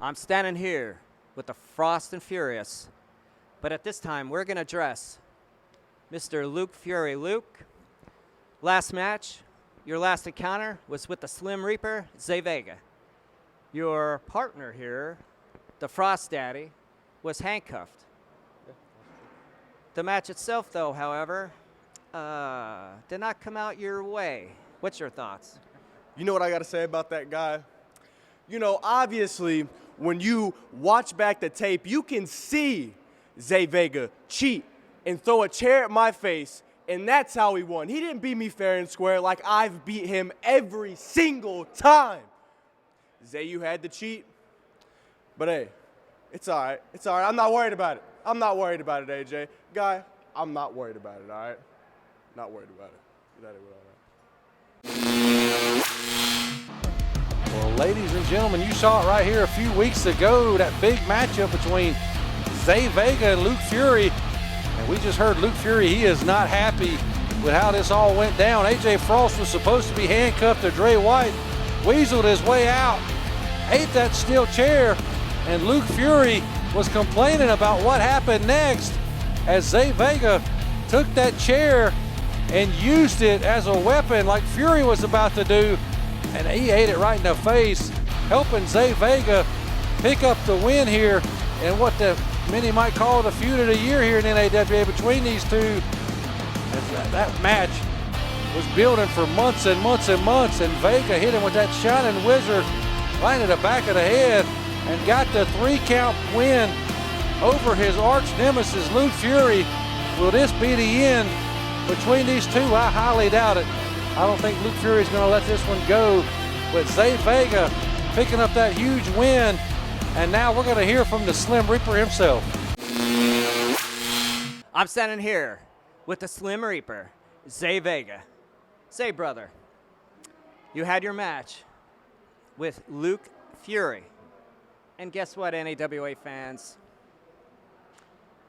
I'm standing here with the Frost and Furious, but at this time we're going to address Mr. Luke Fury. Luke, last match, your last encounter was with the Slim Reaper, Zay Vega. Your partner here, the Frost Daddy, was handcuffed. The match itself, though, however, did not come out your way. What's your thoughts? You know what I got to say about that guy? You know, obviously, when you watch back the tape, you can see Zay Vega cheat and throw a chair at my face, and that's how he won. He didn't beat me fair and square like I've beat him every single time. Zay, you had to cheat, but hey, it's all right. It's all right. I'm not worried about it. I'm not worried about it, AJ. Guy, I'm not worried about it, all right? Not worried about it. Get out of here with all that. Well, ladies and gentlemen, you saw it right here a few weeks ago, that big matchup between Zay Vega and Luke Fury. And we just heard Luke Fury, he is not happy with how this all went down. AJ Frost was supposed to be handcuffed to Dre White, weaseled his way out, ate that steel chair, and Luke Fury was complaining about what happened next as Zay Vega took that chair and used it as a weapon like Fury was about to do, and he ate it right in the face, helping Zay Vega pick up the win here in what many might call the feud of the year here in NAWA between these two. That match was building for months and months and months, and Vega hit him with that Shining Wizard right in the back of the head and got the 3-count win over his arch nemesis, Luke Fury. Will this be the end between these two? I highly doubt it. I don't think Luke Fury is going to let this one go, but Zay Vega picking up that huge win, and now we're going to hear from the Slim Reaper himself. I'm standing here with the Slim Reaper, Zay Vega. Zay, brother, you had your match with Luke Fury. And guess what, NAWA fans?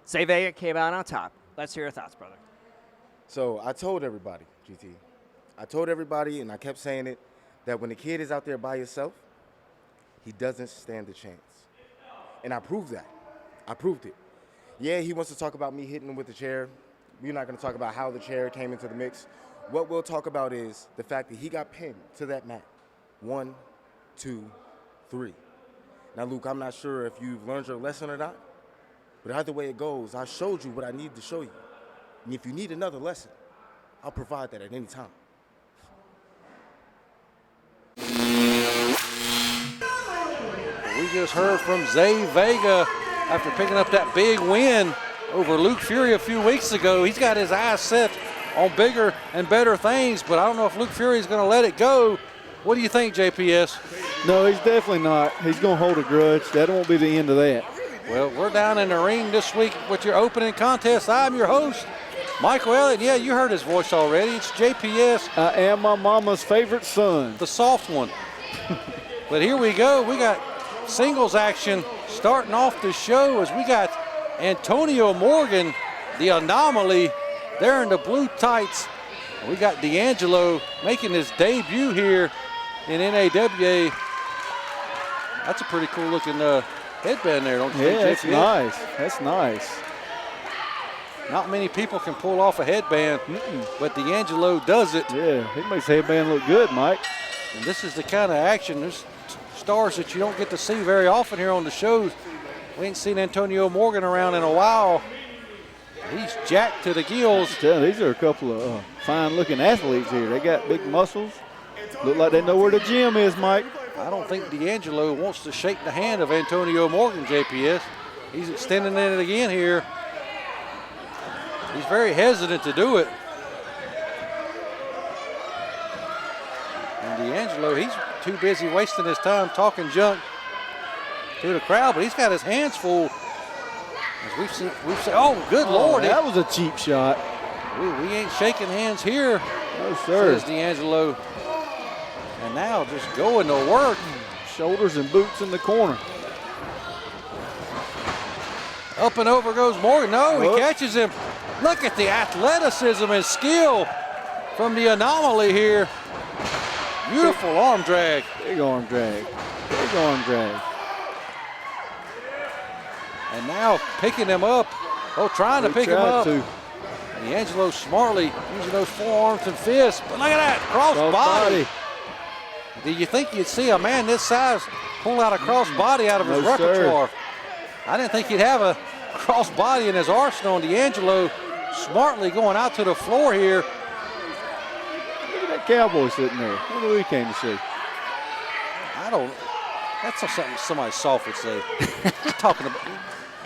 Zay Vega came out on top. Let's hear your thoughts, brother. So I told everybody, GT. I told everybody, and I kept saying it, that when the kid is out there by himself, he doesn't stand a chance. And I proved that. I proved it. Yeah, he wants to talk about me hitting him with the chair. We're not going to talk about how the chair came into the mix. What we'll talk about is the fact that he got pinned to that mat. 1, 2, 3. Now, Luke, I'm not sure if you've learned your lesson or not, but either way it goes, I showed you what I needed to show you. And if you need another lesson, I'll provide that at any time. We just heard from Zay Vega after picking up that big win over Luke Fury a few weeks ago. He's got his eyes set on bigger and better things, but I don't know if Luke Fury is going to let it go. What do you think, JPS? No, he's definitely not. He's going to hold a grudge. That won't be the end of that. Well, we're down in the ring this week with your opening contest. I'm your host, Michael Elliott. Yeah, you heard his voice already. It's JPS. I am my mama's favorite son. The soft one. But here we go. We got singles action starting off the show as we got Antonio Morgan, the anomaly, there in the blue tights. We got D'Angelo making his debut here in NAWA. That's a pretty cool looking headband there, don't you think? Yeah, that's nice. That's nice. Not many people can pull off a headband, but D'Angelo does it. Yeah, he makes the headband look good, Mike. And this is the kind of action, there's stars that you don't get to see very often here on the shows. We ain't seen Antonio Morgan around in a while. He's jacked to the gills. These are a couple of fine-looking athletes here. They got big muscles. Look like they know where the gym is, Mike. I don't think D'Angelo wants to shake the hand of Antonio Morgan, JPS. He's extending it again here. He's very hesitant to do it. And D'Angelo, he's too busy wasting his time talking junk to the crowd, but he's got his hands full. As we've seen, oh, good Lord. That was a cheap shot. We ain't shaking hands here, no, sir, says D'Angelo. And now just going to work. Shoulders and boots in the corner. Up and over goes Morgan. No, he catches him. Look at the athleticism and skill from the anomaly here. Beautiful arm drag. Big arm drag. Big arm drag. And now picking him up. Oh, trying to pick him up. D'Angelo smartly using those forearms and fists. But look at that, cross body. Do you think you'd see a man this size pull out a cross body out of his repertoire? Sir. I didn't think he'd have a cross body in his arsenal. And D'Angelo smartly going out to the floor here. Look at that cowboy sitting there. What do we came to see? That's something somebody soft would say. We're talking about.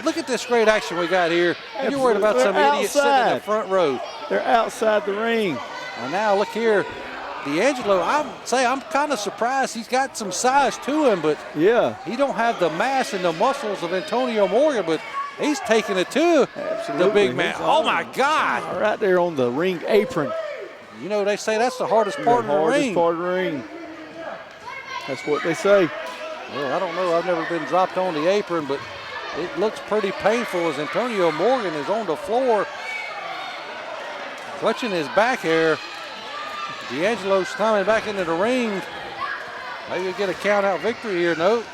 Look at this great action we got here. And you're worried about some idiot sitting in the front row. They're outside the ring. And now look here. D'Angelo, I'm kind of surprised. He's got some size to him, but yeah, he don't have the mass and the muscles of Antonio Morgan, but he's taking it to the big man. Oh, my God. Right there on the ring apron. You know, they say that's the hardest part of the ring. Hardest part of the ring. That's what they say. Well, I don't know. I've never been dropped on the apron, but it looks pretty painful as Antonio Morgan is on the floor, clutching his back here. D'Angelo's coming back into the ring. Maybe we'll get a count-out victory here. No,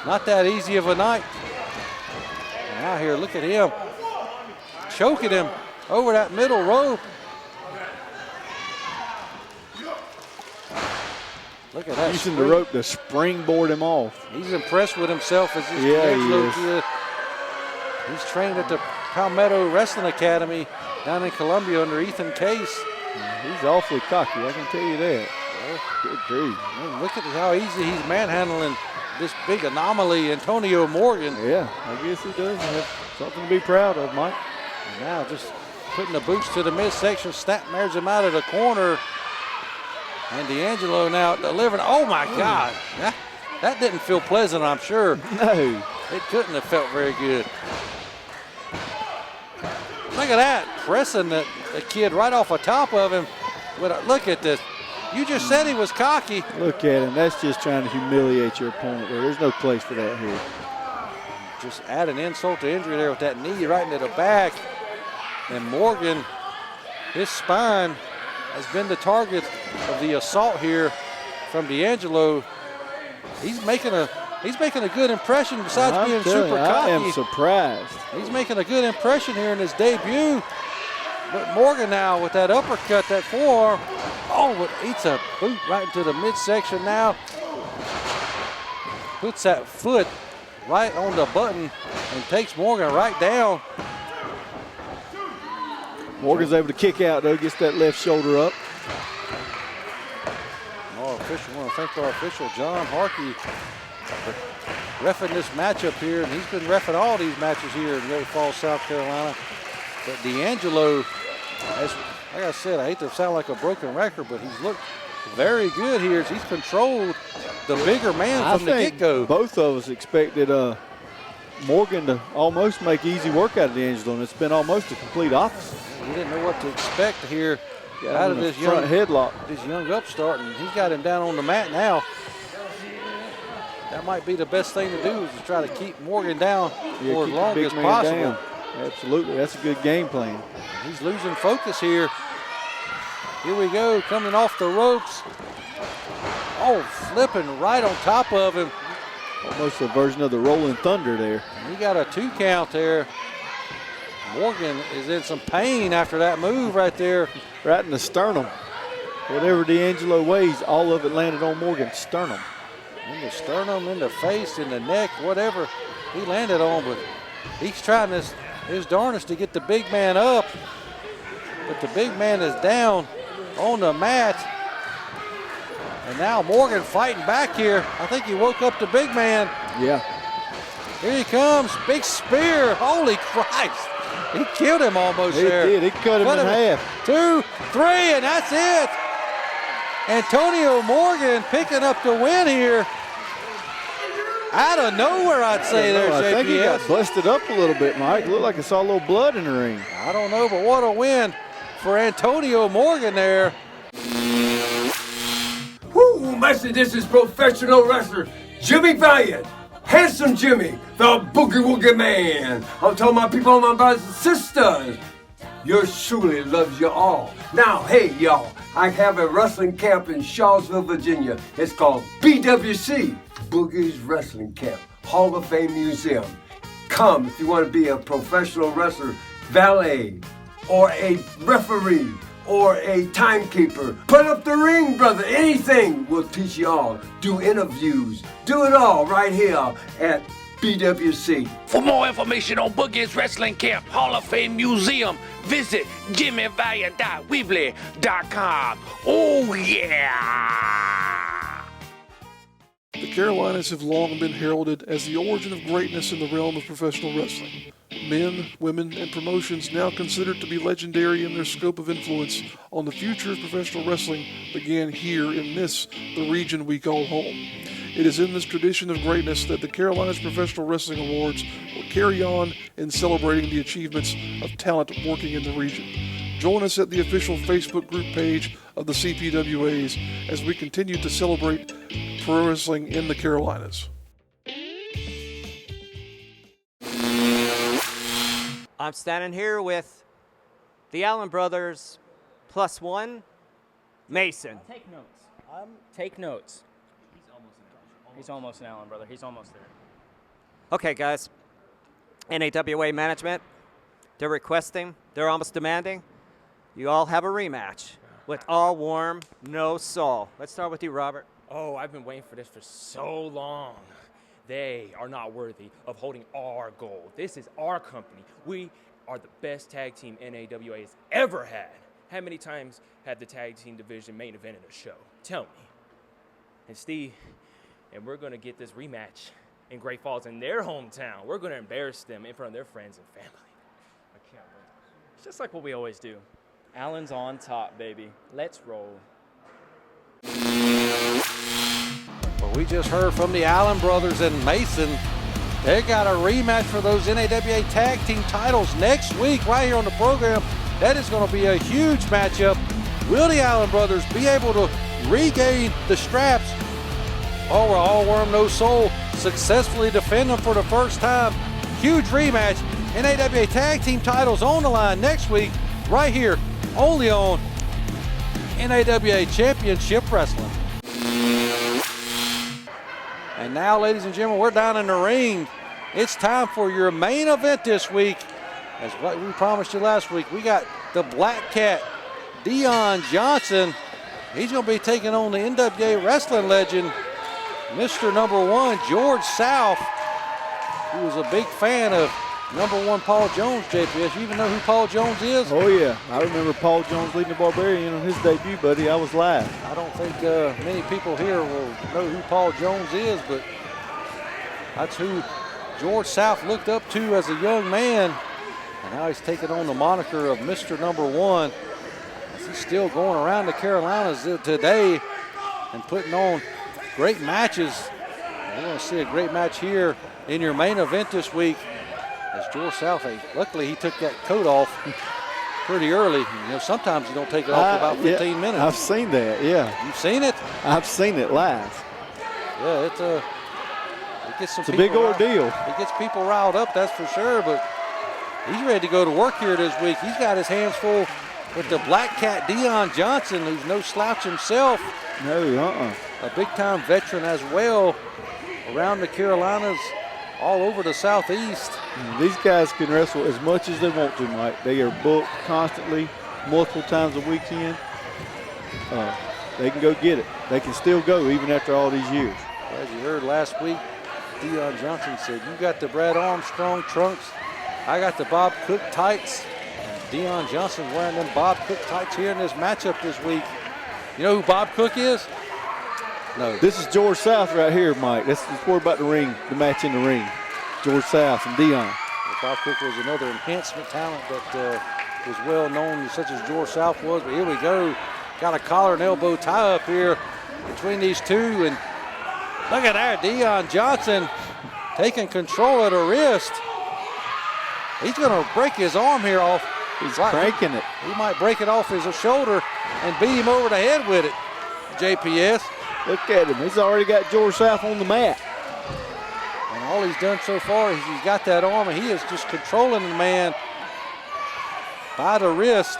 not that easy of a night. Now here, look at him. Choking him over that middle rope. Look at that. Using the rope to springboard him off. He's impressed with himself as this D'Angelo kid. He's trained at the Palmetto Wrestling Academy down in Columbia under Ethan Case. He's awfully cocky, I can tell you that. Good grief. Man, look at how easy he's manhandling this big anomaly, Antonio Morgan. Yeah, I guess he does have something to be proud of, Mike. And now just putting the boots to the midsection, snapmares him out of the corner. And D'Angelo now delivering. Oh, my God. That didn't feel pleasant, I'm sure. No. It couldn't have felt very good. Look at that, pressing the kid right off the top of him. Look at this. You just said he was cocky. Look at him. That's just trying to humiliate your opponent there. There's no place for that here. Just add an insult to injury there with that knee right into the back. And Morgan, his spine has been the target of the assault here from D'Angelo. He's making a good impression besides being super cocky. I am surprised. He's making a good impression here in his debut. But Morgan now with that uppercut, that forearm. Oh, but eats a boot right into the midsection now. Puts that foot right on the button and takes Morgan right down. Morgan's able to kick out though, gets that left shoulder up. Our official, I want to thank our official, John Harkey, for reffing this matchup here, and he's been reffing all these matches here in Great Falls, South Carolina. But D'Angelo, like I said, I hate to sound like a broken record, but he's looked very good here as he's controlled the bigger man from the get-go. Both of us expected Morgan to almost make easy work out of D'Angelo, and it's been almost a complete opposite. We didn't know what to expect here out of this front headlock. This young upstart, and he's got him down on the mat now. That might be the best thing to do is to try to keep Morgan down for as long as possible. Down. Absolutely, that's a good game plan. He's losing focus here. Here we go, coming off the ropes. Oh, flipping right on top of him. Almost a version of the Rolling Thunder there. He got a 2 count there. Morgan is in some pain after that move right there. Right in the sternum. Whatever D'Angelo weighs, all of it landed on Morgan's sternum. In the sternum, in the face, in the neck, whatever he landed on. But he's trying his darnest to get the big man up. But the big man is down on the mat. And now Morgan fighting back here. I think he woke up the big man. Yeah. Here he comes, big spear. Holy Christ. He killed him almost there. He did, he cut him in half. 2, 3, and that's it. Antonio Morgan picking up the win here. Out of nowhere, I'd say there, JPS. I think he got busted up a little bit, Mike. Looked like I saw a little blood in the ring. I don't know, but what a win for Antonio Morgan there. Woo, Master, this is professional wrestler Jimmy Valiant. Handsome Jimmy, the Boogie Woogie Man. I'm telling my people, my brothers and sisters, yours truly loves you all. Now, hey, y'all, I have a wrestling camp in Charlottesville, Virginia. It's called BWC, Boogie's Wrestling Camp, Hall of Fame Museum. NAWA.com if you want to be a professional wrestler, valet, or a referee, or a timekeeper. Put up the ring, brother. Anything. We'll teach you all. Do interviews. Do it all right here at BWC. For more information on Boogie's Wrestling Camp Hall of Fame Museum, visit jimmyvaliant.weebly.com. Oh, yeah! The Carolinas have long been heralded as the origin of greatness in the realm of professional wrestling. Men, women, and promotions now considered to be legendary in their scope of influence on the future of professional wrestling began here in this, the region we call home. It is in this tradition of greatness that the Carolinas Professional Wrestling Awards will carry on in celebrating the achievements of talent working in the region. Join us at the official Facebook group page of the CPWAs as we continue to celebrate pro wrestling in the Carolinas. I'm standing here with the Allen brothers +1, Mason. Take notes. Take notes. He's almost an Allen brother. He's almost there. Okay, guys. NAWA management, they're requesting, they're almost demanding, you all have a rematch with all warm, no soul. Let's start with you, Robert. Oh, I've been waiting for this for so long. They are not worthy of holding our gold. This is our company. We are the best tag team NAWA has ever had. How many times have the tag team division main evented a show? Tell me. And Steve, and we're going to get this rematch in Great Falls in their hometown. We're going to embarrass them in front of their friends and family. I can't wait. It's just like what we always do. Allen's on top, baby. Let's roll. Well, we just heard from the Allen brothers and Mason. They got a rematch for those NAWA tag team titles next week right here on the program. That is going to be a huge matchup. Will the Allen brothers be able to regain the straps? Oh, we're all worm, no soul. Successfully defend them for the first time. Huge rematch. NAWA tag team titles on the line next week right here only on NAWA Championship Wrestling. And now, ladies and gentlemen, we're down in the ring. It's time for your main event this week. As what we promised you last week, we got the Black Cat, Deon Johnson. He's going to be taking on the NWA wrestling legend, Mr. Number 1, George South, who was a big fan of Number 1 Paul Jones, JPS. You even know who Paul Jones is? Oh, yeah. I remember Paul Jones leading the Barbarian on his debut, buddy. I was live. I don't think many people here will know who Paul Jones is, but that's who George South looked up to as a young man. And now he's taking on the moniker of Mr. Number 1. As he's still going around the Carolinas today and putting on great matches. We're going to see a great match here in your main event this week. As George South, luckily he took that coat off pretty early. You know, sometimes you don't take it off for about 15 minutes. I've seen that, yeah. You've seen it? I've seen it live. Yeah, it gets some. It's a big ordeal. It gets people riled up, that's for sure. But he's ready to go to work here this week. He's got his hands full with the Black Cat, Deon Johnson, who's no slouch himself. No, A big-time veteran as well around the Carolinas, all over the Southeast. These guys can wrestle as much as they want to, Mike. They are booked constantly, multiple times a weekend. They can go get it. They can still go even after all these years. As you heard last week, Deon Johnson said, you got the Brad Armstrong trunks, I got the Bob Cook tights. And Deon Johnson wearing them Bob Cook tights here in this matchup this week. You know who Bob Cook is? No. This is George South right here, Mike. Let's worry about the ring, the match in the ring. George South and Deon. Well, Bob Cook was another enhancement talent that was well known, such as George South was. But here we go. Got a collar and elbow tie up here between these two. And look at that, Deon Johnson taking control of the wrist. He's going to break his arm here off. He's cranking it. He might break it off his shoulder and beat him over the head with it, JPS. Look at him. He's already got George South on the mat. And all he's done so far is he's got that arm, and he is just controlling the man by the wrist.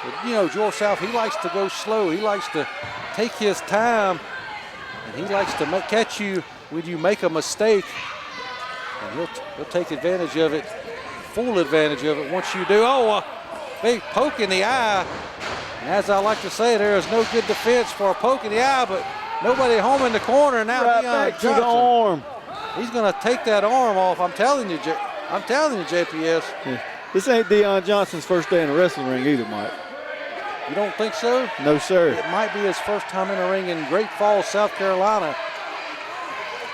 But, you know, George South, he likes to go slow. He likes to take his time, and he likes to catch you when you make a mistake. And he'll take advantage of it, full advantage of it once you do. Oh, a big poke in the eye. And as I like to say, there is no good defense for a poke in the eye, but nobody home in the corner. Now Right Deon back to the Johnson. arm. He's going to take that arm off. I'm telling you, JPS. Yeah. This ain't Deon Johnson's first day in the wrestling ring either, Mike. You don't think so? No, sir. It might be his first time in a ring in Great Falls, South Carolina.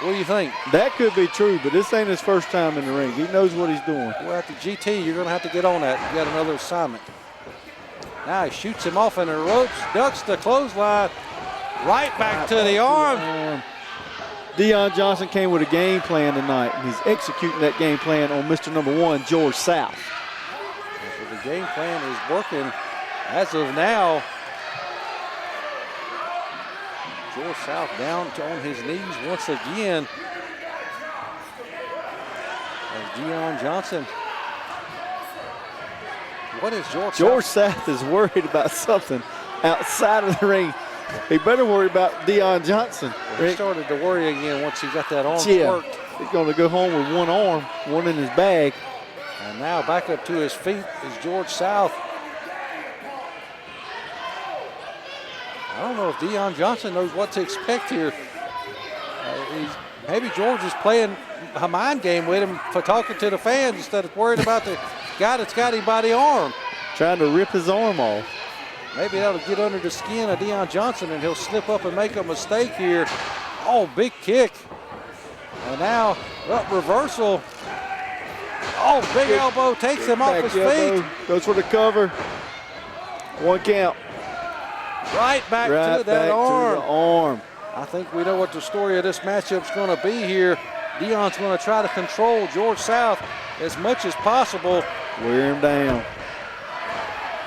What do you think? That could be true, but this ain't his first time in the ring. He knows what he's doing. Well, at the GT, you're going to have to get on that. You got another assignment. Now he shoots him off in the ropes, ducks the clothesline, right back to the arm. Deon Johnson came with a game plan tonight, and he's executing that game plan on Mr. Number 1, George South. So the game plan is working as of now. George South down on his knees once again. And Deon Johnson. What is George South is worried about something outside of the ring. He better worry about Deon Johnson. He started to worry again once he got that arm worked. He's going to go home with one arm, one in his bag. And now back up to his feet is George South. I don't know if Deon Johnson knows what to expect here. Maybe George is playing a mind game with him for talking to the fans instead of worried about the guy that's got him by the arm. Trying to rip his arm off. Maybe that'll get under the skin of Deon Johnson and he'll slip up and make a mistake here. Oh, big kick. And now, reversal. Oh, big elbow takes him off his feet. Goes for the cover. One count. Right back to that arm. To the arm. I think we know what the story of this matchup's going to be here. Deon's going to try to control George South as much as possible. Wear him down.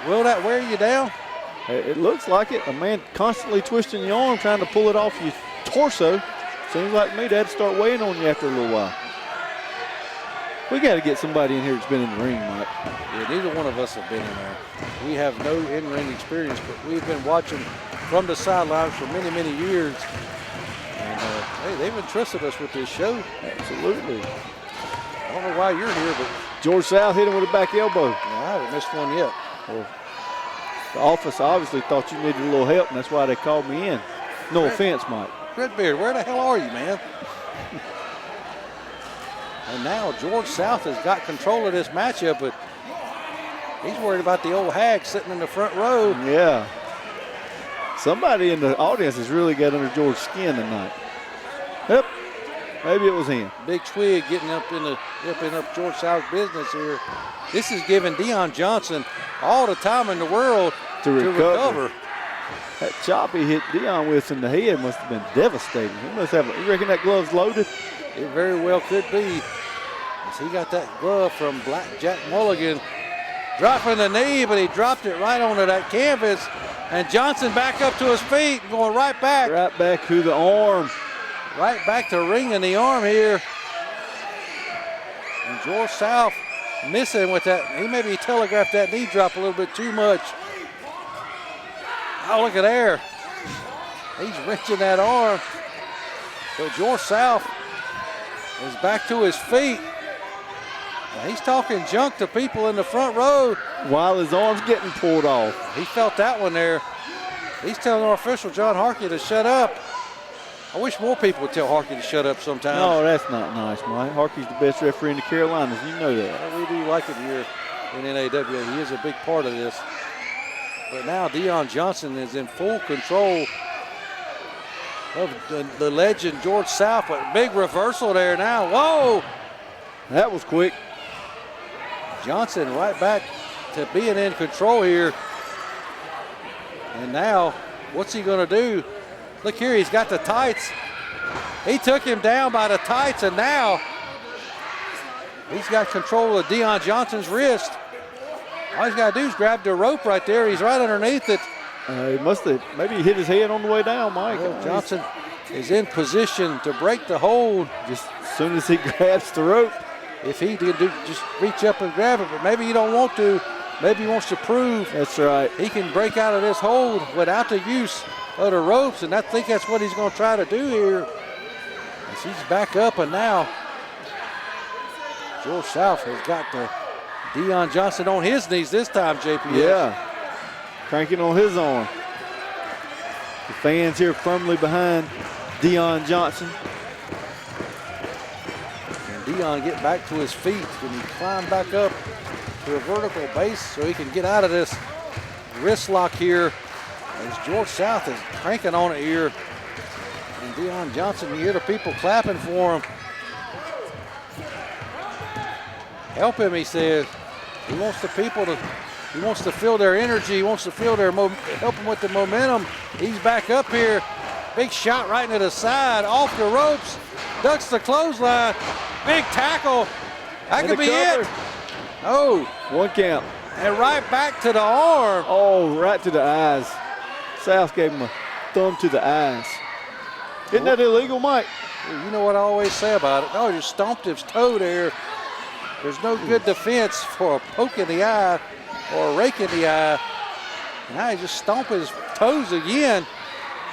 Will that wear you down? It looks like it. A man constantly twisting your arm, trying to pull it off your torso. Seems like me, that'd start weighing on you after a little while. We got to get somebody in here that's been in the ring, Mike. Yeah, neither one of us have been in there. We have no in-ring experience, but we've been watching from the sidelines for many, many years. And hey, they've entrusted us with this show. Absolutely. I don't know why you're here, but George South hit him with a back elbow. I haven't missed one yet. Well, the office obviously thought you needed a little help, and that's why they called me in. No offense, Mike. Redbeard, where the hell are you, man? And now George South has got control of this matchup, but he's worried about the old hag sitting in the front row. Yeah. Somebody in the audience has really got under George's skin tonight. Yep. Maybe it was him. Big twig getting up in George South's business here. This is giving Deon Johnson all the time in the world to recover. That chop he hit Deon with in the head must have been devastating. He must have. You reckon that glove's loaded? It very well could be. As he got that glove from Black Jack Mulligan, dropping the knee, but he dropped it right onto that canvas. And Johnson back up to his feet, going right back. Right back to the arm. Right back to ringing the arm here. And George South missing with that. He maybe telegraphed that knee drop a little bit too much. Oh, look at there. He's wrenching that arm. But George South is back to his feet. And he's talking junk to people in the front row. While his arm's getting pulled off. He felt that one there. He's telling our official, John Harkey, to shut up. I wish more people would tell Harkey to shut up sometimes. No, that's not nice, Mike. Harkey's the best referee in the Carolinas. You know that. Well, we do like it here in NAWA. He is a big part of this. But now Deon Johnson is in full control of the legend George South. But big reversal there now. Whoa! That was quick. Johnson right back to being in control here. And now, what's he going to do? Look here, he's got the tights. He took him down by the tights, and now he's got control of Deon Johnson's wrist. All he's got to do is grab the rope right there. He's right underneath it. He must have, maybe he hit his head on the way down, Mike. Well, Johnson is in position to break the hold. Just as soon as he grabs the rope. If he did just reach up and grab it, but maybe he don't want to. Maybe he wants to prove that's right. He can break out of this hold without the use of the ropes, and I think that's what he's going to try to do here. As he's back up, and now George South has got Deon Johnson on his knees this time, JPS. Yeah, cranking on his arm. The fans here firmly behind Deon Johnson. And Deon get back to his feet and he climb back up to a vertical base so he can get out of this wrist lock here as George South is cranking on it here. And Deon Johnson, you hear the people clapping for him. Help him, he says. He wants the people to, he wants to feel their energy. He wants to feel their, help him with the momentum. He's back up here. Big shot right into the side, off the ropes, ducks the clothesline. Big tackle. That could be it. Oh. 1 count. And right back to the arm. Oh, right to the eyes. South gave him a thumb to the eyes. Isn't that illegal, Mike? You know what I always say about it. Oh, just stomped his toe there. There's no good defense for a poke in the eye or a rake in the eye. Now he just stomped his toes again.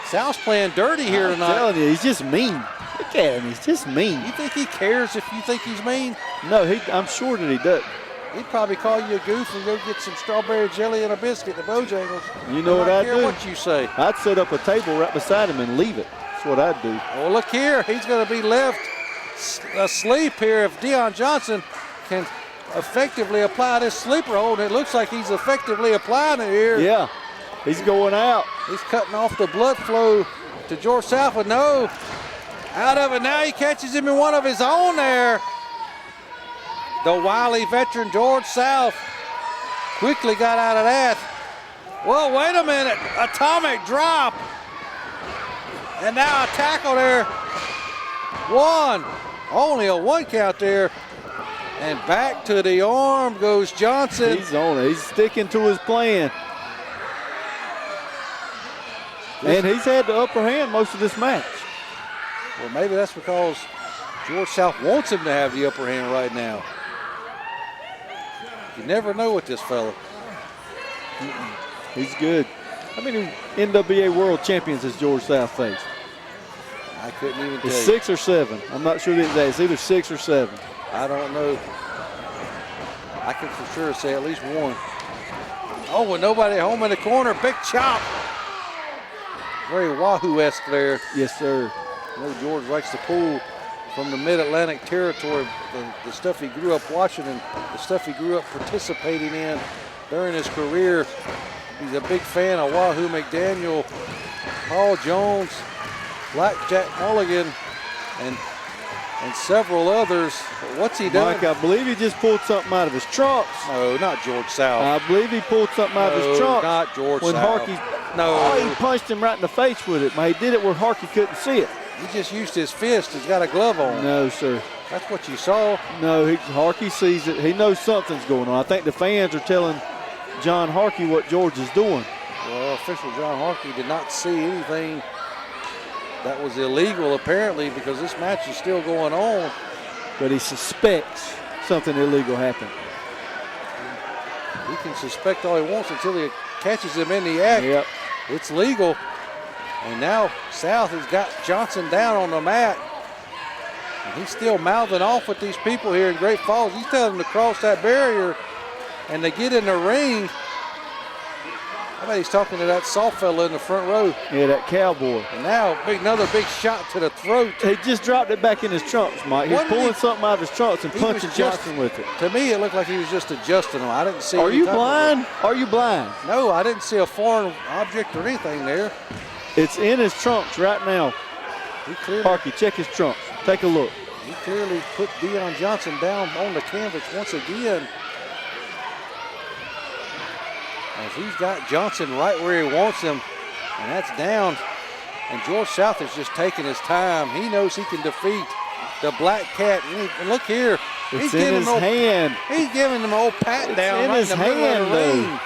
South's playing dirty here tonight. I'm telling you, he's just mean. Look at him, he's just mean. You think he cares if you think he's mean? No, I'm sure that he doesn't. He'd probably call you a goof and go get some strawberry jelly and a biscuit at the Bojangles. You know what I'd do? What you say. I'd set up a table right beside him and leave it. That's what I'd do. Well, look here. He's going to be left asleep here if Deon Johnson can effectively apply this sleeper hold. It looks like he's effectively applying it here. Yeah, he's going out. He's cutting off the blood flow to George South, but no. Out of it now. He catches him in one of his own there. The wily veteran George South quickly got out of that. Well, wait a minute. Atomic drop. And now a tackle there. One. Only a 1 count there. And back to the arm goes Johnson. He's on it. He's sticking to his plan. And he's had the upper hand most of this match. Well, maybe that's because George South wants him to have the upper hand right now. You never know with this fella. He's good. How many NWA World Champions has George South faced? I couldn't even tell It's you. 6 or 7. I'm not sure the exact. It's either 6 or 7. I don't know. I can for sure say at least 1. Oh, with nobody home in the corner, big chop. Very Wahoo-esque there. Yes, sir. I know George likes to pull from the Mid-Atlantic territory, the stuff he grew up watching and the stuff he grew up participating in during his career. He's a big fan of Wahoo McDaniel, Paul Jones, Blackjack Mulligan, and several others. But what's he done? Mike, I believe he just pulled something out of his trunks. No, not George South. I believe he pulled something out of his trunks. Not George when South. Harkey, No. he punched him right in the face with it. But he did it where Harkey couldn't see it. He just used his fist. He's got a glove on. No, sir. That's what you saw. No, Harkey sees it. He knows something's going on. I think the fans are telling John Harkey what George is doing. Well, official John Harkey did not see anything that was illegal, apparently, because this match is still going on. But he suspects something illegal happened. He can suspect all he wants until he catches him in the act. Yep. It's legal. And now South has got Johnson down on the mat. And he's still mouthing off with these people here in Great Falls. He's telling them to cross that barrier and they get in the ring. I bet he's talking to that soft fella in the front row. Yeah, that cowboy. And now another big shot to the throat. He just dropped it back in his trunks, Mike. He's pulling something out of his trunks and He punching was just- Johnson with it. To me, it looked like he was just adjusting them. I didn't see. Are any you type of- blind? Are you blind? No, I didn't see a foreign object or anything there. It's in his trunks right now. He clearly, Harkey, check his trunks. Take a look. he clearly put Deon Johnson down on the canvas once again. As he's got Johnson right where he wants him, and that's down. And George South is just taking his time. He knows he can defeat the Black Cat. And look here. It's in his hand. He's giving him an old pat down in right his in the middle of the hand, ring.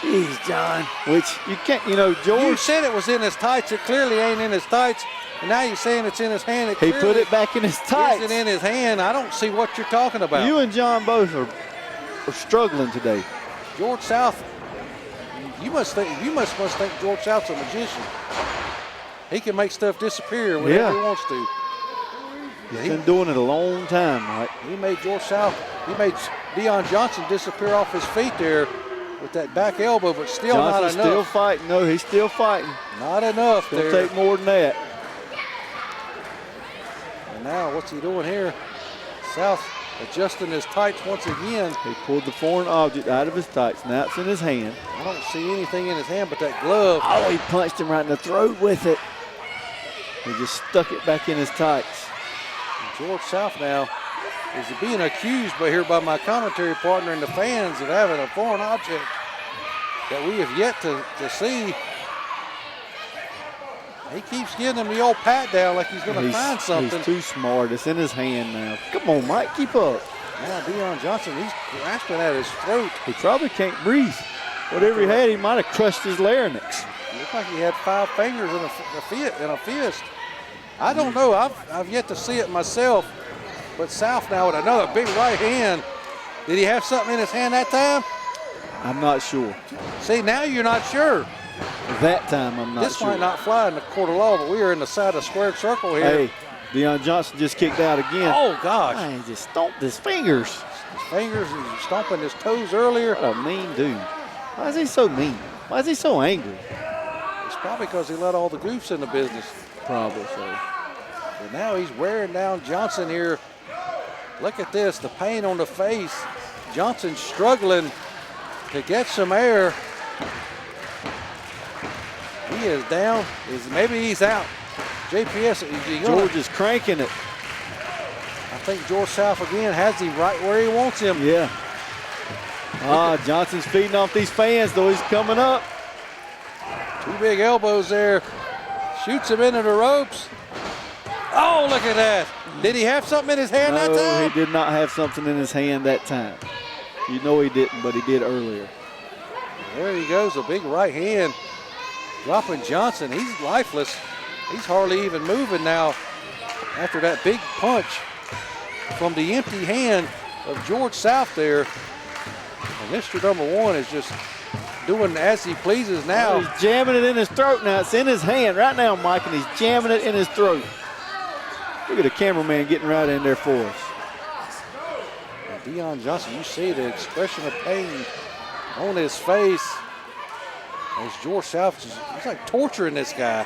Jeez, John. Which you can't, George. You said it was in his tights. It clearly ain't in his tights. And now you're saying it's in his hand. It He put clearly it back in his tights. isn't in his hand. I don't see what you're talking about. You and John both are struggling today. George South, you must think George South's a magician. He can make stuff disappear whenever he wants to. He's been doing it a long time, Mike. He made Deon Johnson disappear off his feet there with that back elbow, but still Johnson's not enough. still fighting. No, he's still fighting. Not enough It'll there. take more than that. And now what's he doing here? South adjusting his tights once again. He pulled the foreign object out of his tights. Now it's in his hand. I don't see anything in his hand but that glove. Oh, he punched him right in the throat with it. He just stuck it back in his tights. And George South now is being accused here by my commentary partner and the fans of having a foreign object that we have yet to see. He keeps giving him the old pat down like he's going to find something. He's too smart. It's in his hand now. Come on, Mike, keep up. Now Deon Johnson, he's grasping at his throat. He probably can't breathe. Whatever he had, he might have crushed his larynx. Looked like he had 5 fingers in a fist. I don't know. I've yet to see it myself. But South now with another big right hand. Did he have something in his hand that time? I'm not sure. See, now you're not sure. That time, I'm not sure. This might not fly in the court of law, but we are in the side of squared circle here. Hey, Deon Johnson just kicked out again. Oh, gosh. Man, he just stomped his fingers. His fingers, he's stomping his toes earlier. What a mean dude. Why is he so mean? Why is he so angry? It's probably because he let all the goofs in the business. Probably so. But now he's wearing down Johnson here. Look at this, the pain on the face. Johnson struggling to get some air. He is down. Maybe he's out. JPS, George is cranking it. I think George South again has him right where he wants him. Yeah. Johnson's feeding off these fans, though. He's coming up. 2 big elbows there. Shoots him into the ropes. Oh, look at that. Did he have something in his hand that time? No, he did not have something in his hand that time. You know he didn't, but he did earlier. There he goes, a big right hand. Dropping Johnson. He's lifeless. He's hardly even moving now after that big punch from the empty hand of George South there. And Mr. Number 1 is just doing as he pleases now. He's jamming it in his throat now. It's in his hand right now, Mike, and he's jamming it in his throat. Look at the cameraman getting right in there for us. And Deon Johnson, you see the expression of pain on his face as George South, he's like torturing this guy.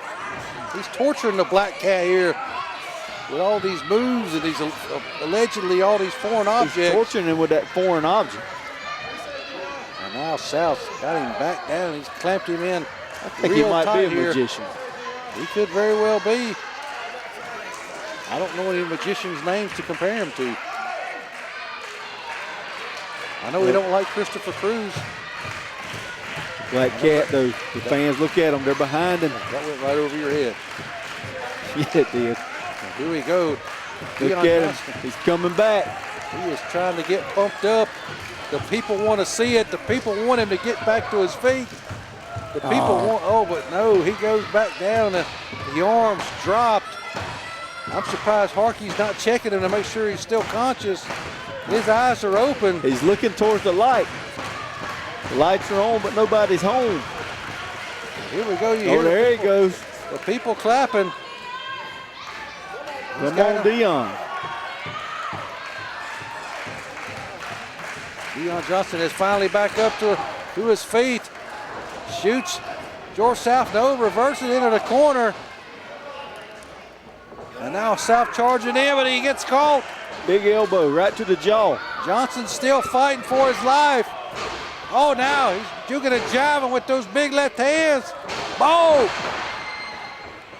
He's torturing the Black Cat here with all these moves and these allegedly all these foreign objects. He's torturing him with that foreign object. And now South got him back down. He's clamped him in. I think he might be a magician. He could very well be. I don't know any magicians' names to compare him to. I know we don't like Christopher Cruz. Black Cat, though, the fans look at him. They're behind him. That went right over your head. Yeah, it did. And here we go. Look at him. He's coming back. He is trying to get pumped up. The people want to see it. The people want him to get back to his feet. The people but no, he goes back down. The arms dropped. I'm surprised Harkey's not checking him to make sure he's still conscious. His eyes are open. He's looking towards the light. The lights are on, but nobody's home. Here we go. You hear there he goes. The people clapping. Come on, Deon. Deon Johnson is finally back up to his feet. Shoots George South, no, reverses into the corner. And now South charging in, but he gets caught. Big elbow right to the jaw. Johnson's still fighting for his life. Oh, now he's juking and jiving with those big left hands. Oh!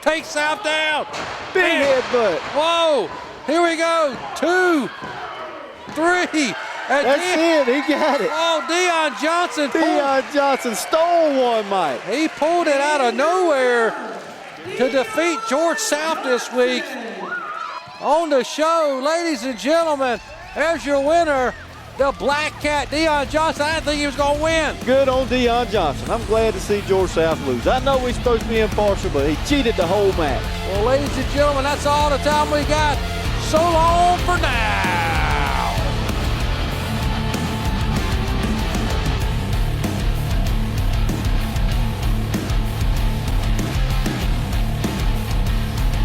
Takes South down. Big headbutt. Whoa! Here we go. 2, 3. That's it. He got it. Oh, Deon Johnson. Deon Johnson stole one, Mike. He pulled it out of nowhere to defeat George South this week. On the show, ladies and gentlemen, there's your winner, the Black Cat, Deon Johnson. I didn't think he was going to win. Good on Deon Johnson. I'm glad to see George South lose. I know we're supposed to be impartial, but he cheated the whole match. Well, ladies and gentlemen, that's all the time we got. So long for now.